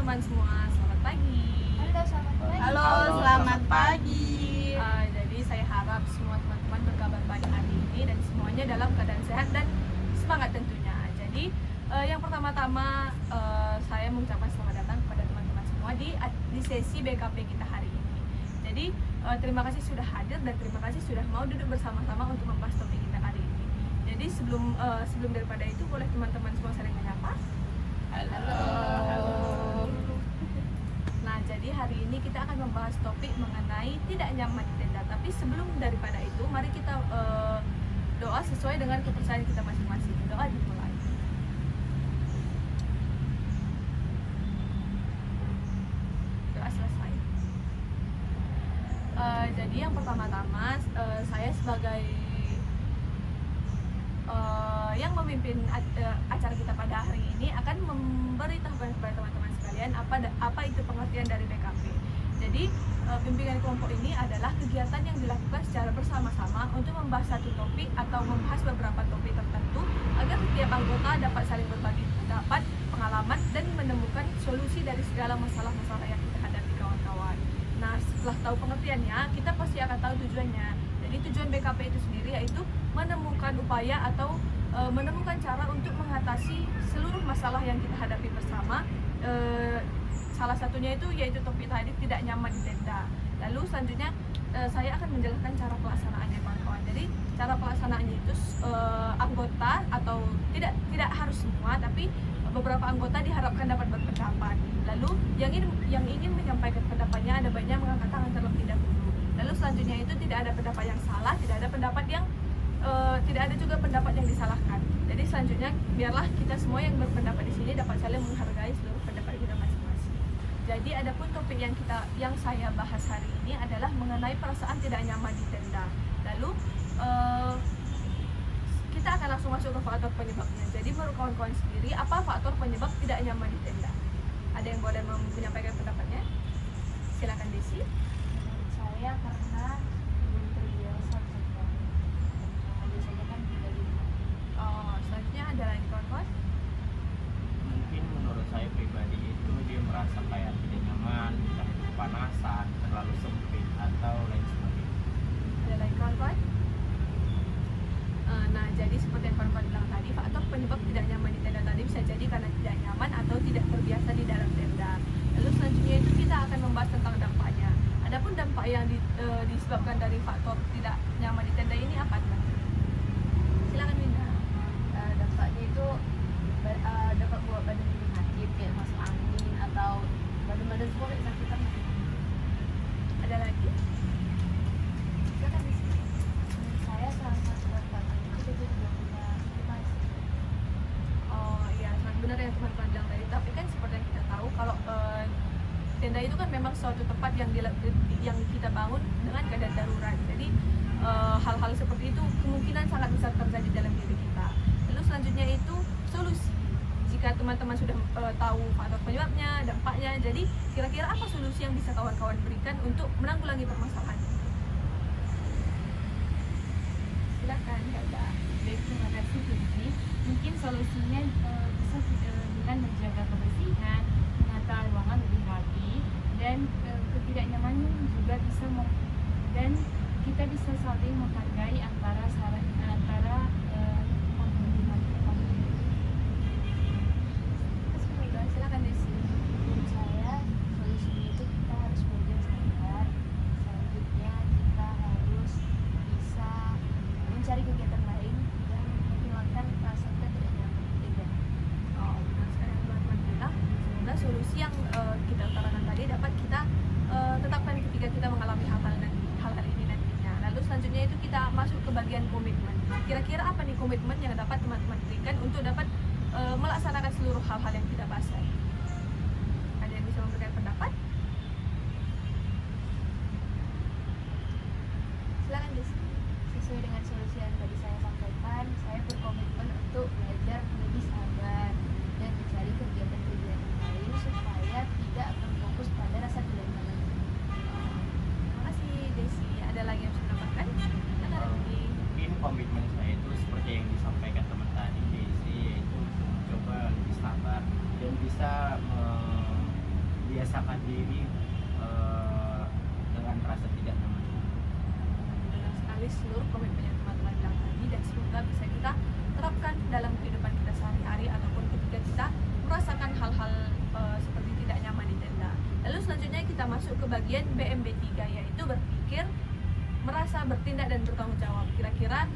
teman-teman semua, selamat pagi. Halo, selamat pagi. Halo, selamat pagi. Jadi saya harap semua teman-teman berkabar baik hari ini dan semuanya dalam keadaan sehat dan semangat tentunya. Jadi yang pertama-tama saya mengucapkan selamat datang kepada teman-teman semua di sesi BKP kita hari ini. Jadi terima kasih sudah hadir dan terima kasih sudah mau duduk bersama-sama untuk membahas topik kita hari ini. Jadi sebelum daripada itu boleh teman-teman semua saling menyapa. Halo. Nah, jadi hari ini kita akan membahas topik mengenai tidak nyaman di tenda. Tapi sebelum daripada itu, mari kita doa sesuai dengan kepercayaan kita masing-masing. Doa dimulai. Doa selesai. Jadi yang pertama-tama, saya sebagai yang memimpin acara kita pada hari ini akan memberitahukan kepada teman-teman sekalian apa itu pengertian dari BKP. Jadi pimpinan kelompok ini adalah kegiatan yang dilakukan secara bersama-sama untuk membahas satu topik atau membahas beberapa topik tertentu agar setiap anggota dapat saling berbagi pendapat, pengalaman, dan menemukan solusi dari segala masalah-masalah yang kita hadapi kawan-kawan. Nah, setelah tahu pengertiannya, kita pasti akan tahu tujuannya. Jadi tujuan BKP itu sendiri yaitu menemukan upaya atau menemukan cara untuk mengatasi seluruh masalah yang kita hadapi bersama. Salah satunya yaitu topik tadi tidak nyaman di tenda. Lalu selanjutnya saya akan menjelaskan cara pelaksanaannya kawan-kawan. Jadi cara pelaksanaannya itu anggota atau tidak harus semua, tapi beberapa anggota diharapkan dapat berpendapat. Lalu yang ingin menyampaikan pendapatnya ada baiknya mengangkat tangan terlebih dahulu. Lalu selanjutnya itu tidak ada pendapat yang salah, tidak ada pendapat yang tidak ada juga pendapat yang disalahkan. Jadi selanjutnya biarlah kita semua yang berpendapat di sini dapat saling menghargai seluruh pendapat kita masing-masing. Jadi adapun topik yang saya bahas hari ini adalah mengenai perasaan tidak nyaman di tenda. Lalu kita akan langsung masuk ke faktor penyebabnya. Jadi menurut kawan-kawan sendiri, apa faktor penyebab tidak nyaman di tenda? Ada yang boleh menyampaikan pendapatnya? Silakan Desi. Menurut saya karena belum terbiasa tenda. Biasanya kan tinggal di rumah. Selanjutnya ada lagi kawan-kawan? Mungkin menurut saya pribadi itu dia merasa kayak tidak nyaman, entah itu kepanasan, terlalu sempit atau lain sebagainya. Ada lagi kawan-kawan? Nah, jadi seperti yang kawan-kawan bilang tadi, faktor penyebab tidak nyaman di tenda tadi bisa jadi karena tidak nyaman atau tidak terbiasa di dalam tenda. Lalu selanjutnya itu kita akan membahas tentang dampaknya. Adapun dampak yang disebabkan dari faktor tidak nyaman di tenda ini apa? Silakan Winda. Dampaknya itu dapat buat badan jadi sakit, kayak masuk angin atau badan semua kayak sakitan. Ada lagi? Silakan Desi. Menurut saya salah satu dampaknya itu dia juga punya privasi. Oh iya, sangat benar yang teman-teman bilang tadi. Tapi kan seperti yang kita tahu, kalau tenda itu kan memang suatu tempat yang kita bangun dengan keadaan darurat. Jadi hal-hal seperti itu kemungkinan sangat besar terjadi dalam diri kita. Lalu selanjutnya itu solusi. Jika teman-teman sudah tahu faktor penyebabnya, dampaknya, jadi kira-kira apa solusi yang bisa kawan-kawan berikan untuk menanggulangi permasalahan ini? Silakan, Helda. Baik, terima kasih Putri. Mungkin solusinya bisa dengan menjaga kebersihan, menata ruangan lebih rapi, dan ketidaknyamanan juga bisa dan kita bisa saling menghargai antara Silakan Desi. Menurut saya solusinya itu kita harus belajar sabar. Selanjutnya kita harus bisa mencari kegiatan lain dan menghilangkan rasa tidak nyaman di tenda. Oh, benar sekali yang teman-teman bilang. Semoga solusi yang kita utarakan tadi dapat kita tetapkan ketika kita mengalami hal-hal ini nantinya. Lalu selanjutnya itu kita masuk ke bagian komitmen. Kira-kira apa nih komitmen yang dapat teman-teman berikan untuk dapat melaksanakan seluruh hal-hal yang kita bahas tadi? Ada yang bisa memberikan pendapat? Silakan Desi. Sesuai dengan solusi yang tadi saya sampaikan, saya berkomitmen untuk belajar lebih sabar dan mencari kegiatan-kegiatan lain supaya tidak berfokus pada rasa tidak nyaman. Terima kasih Desi. Ada lagi yang bisa menambahkan? Silakan lagi. Mungkin komitmen saya itu seperti yang disampaikan teman tadi Desi, yaitu mencoba lebih sabar dan bisa memaksakan diri dengan rasa tidak nyaman. Benar sekali seluruh komitmen yang teman-teman bilang tadi, dan semoga bisa kita terapkan dalam kehidupan kita sehari-hari ataupun ketika kita merasakan hal-hal seperti tidak nyaman di tenda. Lalu selanjutnya kita masuk ke bagian BMB3, yaitu berpikir, merasa, bertindak, dan bertanggung jawab. Kira-kira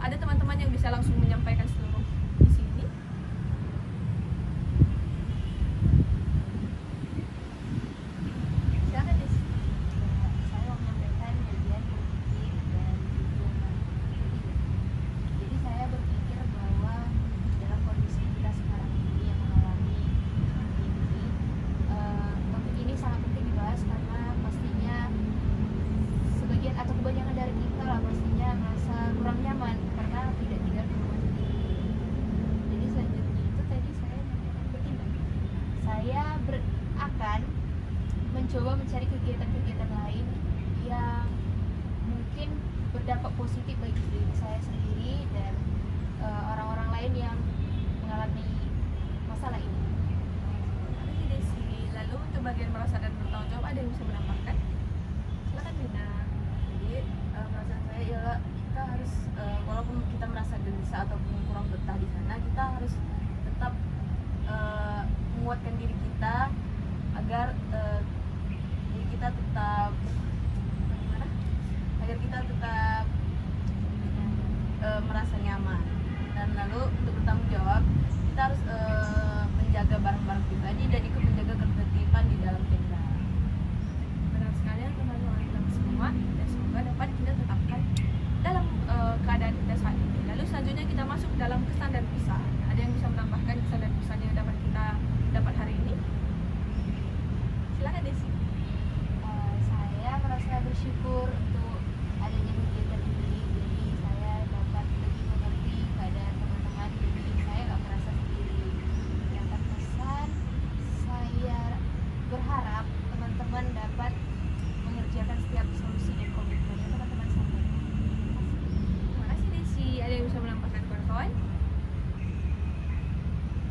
ada teman-teman yang bisa langsung menyampaikan seluruh di sini? Silakan Des. Saya mau menyampaikan bagian berpikir dan juga bertindak. Jadi saya berpikir bahwa dalam kondisi kita sekarang ini yang mengalami seperti ini, topik ini sangat penting dibahas karena pastinya sebagian atau kebanyakan dari kita lah pastinya merasa kurang nyaman karena tidak tinggal di rumah sendiri. Jadi selanjutnya itu tadi saya menyampaikan bertindak. Saya akan mencoba mencari kegiatan-kegiatan lain yang mungkin berdampak positif bagi diri saya sendiri dan orang-orang lain yang mengalami masalah ini. Terima kasih Desi. Lalu untuk bagian merasa dan bertanggung jawab, ada yang bisa menambahkan? Silakan Bina. Jadi perasaan saya ialah kita harus walaupun kita merasa gelisah ataupun kurang betah di sana, kita harus tetap menguatkan diri kita agar diri kita tetap bagaimana? Agar kita tetap merasa nyaman. Dan lalu untuk bertanggung jawab, kita harus menjaga barang-barang pribadi dan ikut menjaga ketertiban di dalam tenda. Benar sekali yang teman-teman bilang semua, dan semoga dapat kita tetapkan dalam keadaan kita saat ini. Lalu selanjutnya kita masuk dalam kesan dan pesan. Ada yang bisa menambahkan kesan dan pesan yang dapat kita dapat hari ini? Silakan Desi. Saya merasa bersyukur untuk adanya kegiatan ini, jadi saya dapat lebih mengerti keadaan teman-teman, jadi saya nggak merasa sendiri. Yang terkesan, saya berharap teman-teman dapat mengerjakan setiap solusi dan komitmen yang teman-teman sampaikan. Terima kasih Desi. Ada yang bisa menambahkan kawan-kawan?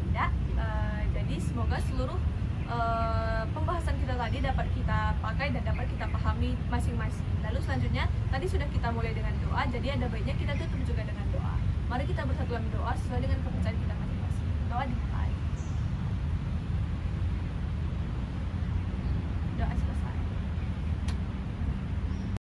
Tidak. Jadi semoga seluruh pembahasan kita tadi dapat kita pakai dan dapat kita pahami masing-masing. Lalu selanjutnya tadi sudah kita mulai dengan doa, jadi ada baiknya kita tutup juga dengan doa. Mari kita bersatu dalam doa sesuai dengan kepercayaan kita masing-masing. Doa dimulai. Doa.